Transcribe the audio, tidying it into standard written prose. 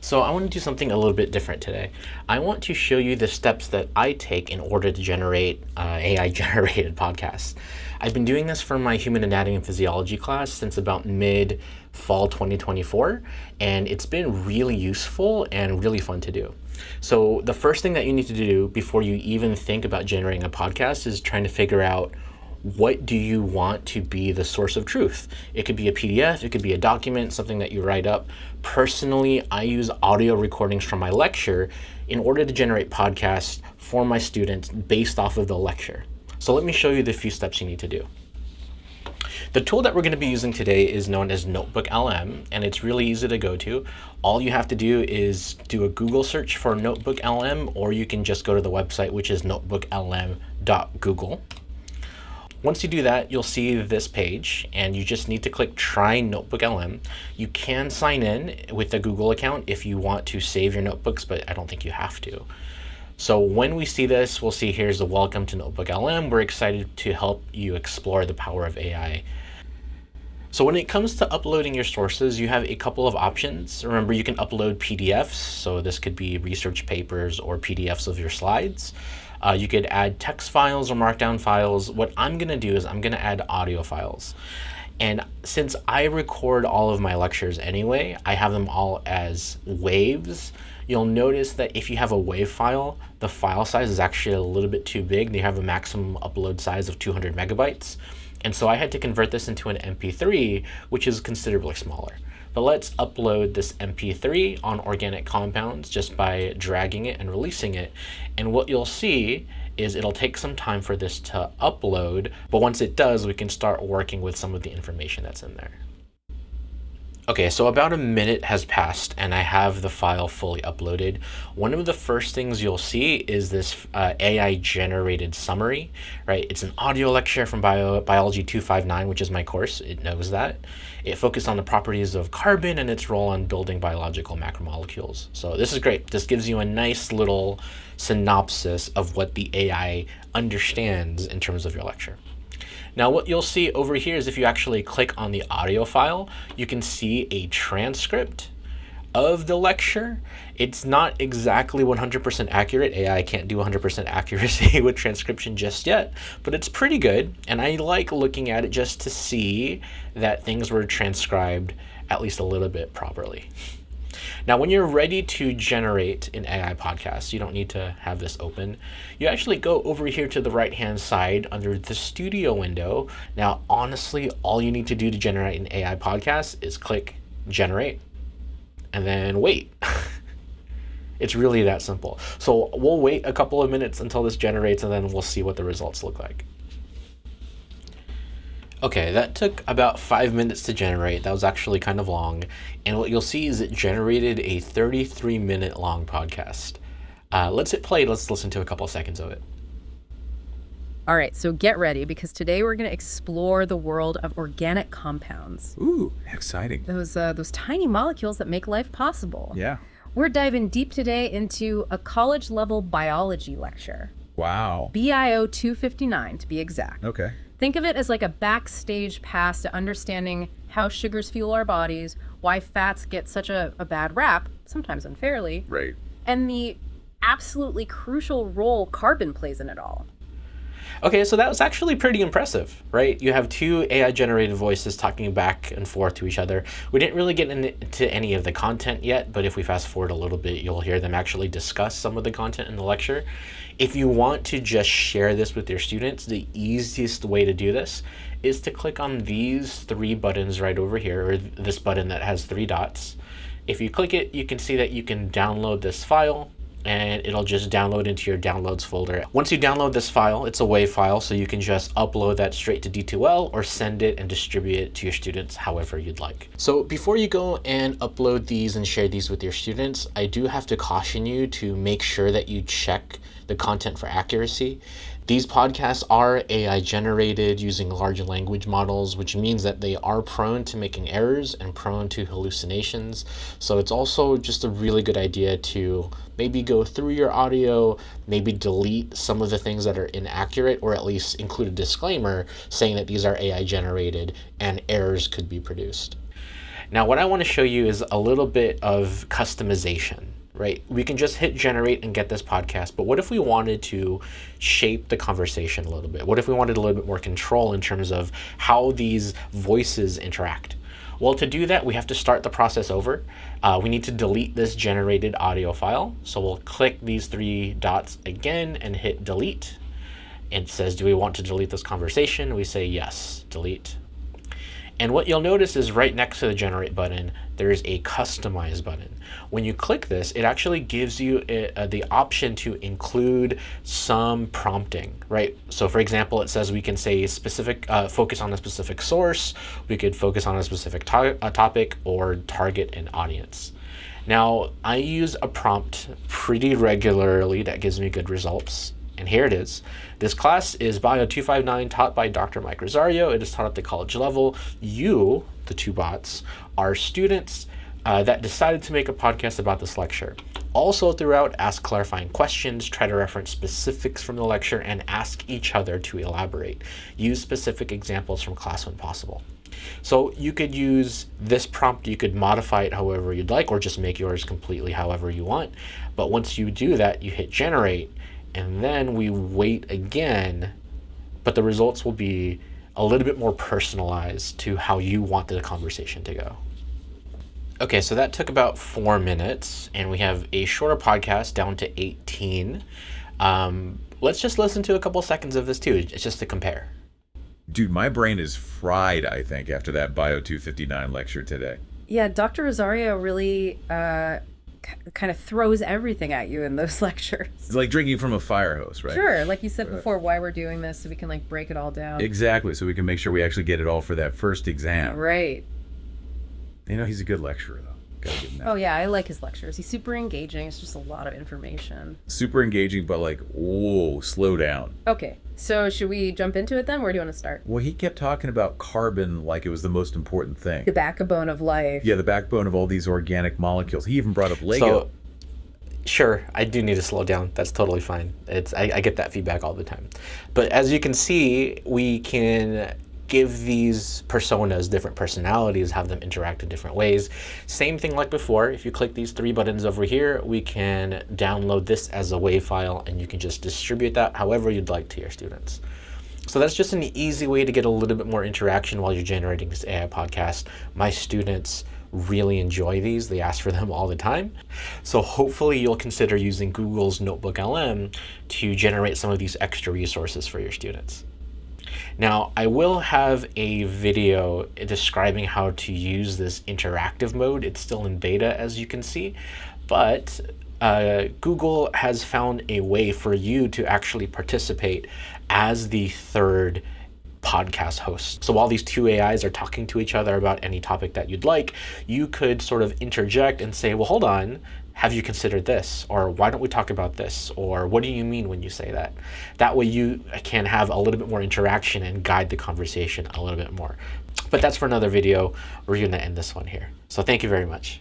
So I want to do something a little bit different today. I want to show you the steps that I take in order to generate AI-generated podcasts. I've been doing this for my human anatomy and physiology class since about mid-fall 2024, and it's been really useful and really fun to do. So the first thing that you need to do before you even think about generating a podcast is trying to figure out what do you want to be the source of truth. It could be a PDF, it could be a document, something that you write up. Personally, I use audio recordings from my lecture in order to generate podcasts for my students based off of the lecture. So let me show you the few steps you need to do. The tool that we're going to be using today is known as NotebookLM, and it's really easy to go to. All you have to do is do a Google search for NotebookLM, or you can just go to the website, which is notebooklm.google. Once you do that, you'll see this page, and you just need to click Try NotebookLM. You can sign in with a Google account if you want to save your notebooks, but I don't think you have to. So when we see this, we'll see here's the welcome to NotebookLM. We're excited to help you explore the power of AI. So when it comes to uploading your sources, you have a couple of options. Remember, you can upload PDFs, so this could be research papers or PDFs of your slides. You could add text files or markdown files. What I'm going to do is I'm going to add audio files. And since I record all of my lectures anyway, I have them all as waves. You'll notice that if you have a WAV file, the file size is actually a little bit too big. They have a maximum upload size of 200 megabytes. And so I had to convert this into an MP3, which is considerably smaller. But let's upload this MP3 on organic compounds just by dragging it and releasing it. And what you'll see is it'll take some time for this to upload, but once it does, we can start working with some of the information that's in there. Okay, so about a minute has passed and I have the file fully uploaded. One of the first things you'll see is this AI generated summary, right? It's an audio lecture from Biology 259, which is my course. It knows that. It focused on the properties of carbon and its role in building biological macromolecules. So this is great. This gives you a nice little synopsis of what the AI understands in terms of your lecture. Now what you'll see over here is if you actually click on the audio file, you can see a transcript of the lecture. It's not exactly 100% accurate. AI can't do 100% accuracy with transcription just yet, but it's pretty good. And I like looking at it just to see that things were transcribed at least a little bit properly. Now, when you're ready to generate an AI podcast, you don't need to have this open. You actually go over here to the right-hand side under the studio window. Now, honestly, all you need to do to generate an AI podcast is click generate and then wait. It's really that simple. So we'll wait a couple of minutes until this generates and then we'll see what the results look like. Okay, that took about 5 minutes to generate. That was actually kind of long. And what you'll see is it generated a 33-minute long podcast. Let's hit play. Let's listen to a couple of seconds of it. All right, so get ready because today we're going to explore the world of organic compounds. Ooh, exciting. Those tiny molecules that make life possible. Yeah. We're diving deep today into a college-level biology lecture. Wow. BIO 259 to be exact. Okay. Think of it as like a backstage pass to understanding how sugars fuel our bodies, why fats get such a bad rap, sometimes unfairly, Right. and the absolutely crucial role carbon plays in it all. Okay, so that was actually pretty impressive, right? You have two AI-generated voices talking back and forth to each other. We didn't really get into any of the content yet, but if we fast forward a little bit, you'll hear them actually discuss some of the content in the lecture. If you want to just share this with your students, the easiest way to do this is to click on these three buttons right over here, or this button that has three dots. If you click it, you can see that you can download this file, and it'll just download into your downloads folder. Once you download this file, it's a WAV file, so you can just upload that straight to D2L or send it and distribute it to your students however you'd like. So before you go and upload these and share these with your students, I do have to caution you to make sure that you check the content for accuracy. These podcasts are AI generated using large language models, which means that they are prone to making errors and prone to hallucinations. So it's also just a really good idea to maybe go through your audio, maybe delete some of the things that are inaccurate, or at least include a disclaimer saying that these are AI generated and errors could be produced. Now, what I want to show you is a little bit of customization, right? We can just hit generate and get this podcast, but what if we wanted to shape the conversation a little bit? What if we wanted a little bit more control in terms of how these voices interact? Well, to do that, we have to start the process over. We need to delete this generated audio file. So we'll click these three dots again and hit delete. It says, do we want to delete this conversation? We say yes, delete. And what you'll notice is right next to the generate button, there's a customize button. When you click this, it actually gives you the option to include some prompting, right? So for example, it says we can say specific, focus on a specific source, we could focus on a specific topic, or target an audience. Now, I use a prompt pretty regularly that gives me good results. And here it is. This class is Bio 259, taught by Dr. Mike Rosario. It is taught at the college level. You, the two bots, are students that decided to make a podcast about this lecture. Also throughout, ask clarifying questions, try to reference specifics from the lecture, and ask each other to elaborate. Use specific examples from class when possible. So you could use this prompt, you could modify it however you'd like, or just make yours completely however you want. But once you do that, you hit generate, and then we wait again, but the results will be a little bit more personalized to how you want the conversation to go. Okay, so that took about 4 minutes, and we have a shorter podcast down to 18. Let's just listen to a couple seconds of this too, it's just to compare. Dude, my brain is fried, I think, after that Bio 259 lecture today. Yeah, Dr. Rosario really kind of throws everything at you in those lectures. It's like drinking from a fire hose, right? Sure, like you said before, why we're doing this, so we can like break it all down. Exactly, so we can make sure we actually get it all for that first exam. Right. You know, he's a good lecturer, though. Gotta give him that. Oh yeah, I like his lectures. He's super engaging. It's just a lot of information. Super engaging, but like, whoa, slow down. Okay, so should we jump into it then? Where do you want to start? Well, he kept talking about carbon like it was the most important thing. The backbone of life. Yeah, the backbone of all these organic molecules. He even brought up Lego. So, sure, I do need to slow down. That's totally fine. I get that feedback all the time. But as you can see, we can give these personas different personalities, have them interact in different ways. Same thing like before, if you click these three buttons over here, we can download this as a WAV file, and you can just distribute that however you'd like to your students. So that's just an easy way to get a little bit more interaction while you're generating this AI podcast. My students really enjoy these. They ask for them all the time. So hopefully you'll consider using Google's NotebookLM to generate some of these extra resources for your students. Now, I will have a video describing how to use this interactive mode. It's still in beta, as you can see, but Google has found a way for you to actually participate as the third podcast host. So while these two AIs are talking to each other about any topic that you'd like, you could sort of interject and say, well, hold on, have you considered this? Or why don't we talk about this? Or what do you mean when you say that? That way you can have a little bit more interaction and guide the conversation a little bit more. But that's for another video. We're gonna end this one here. So thank you very much.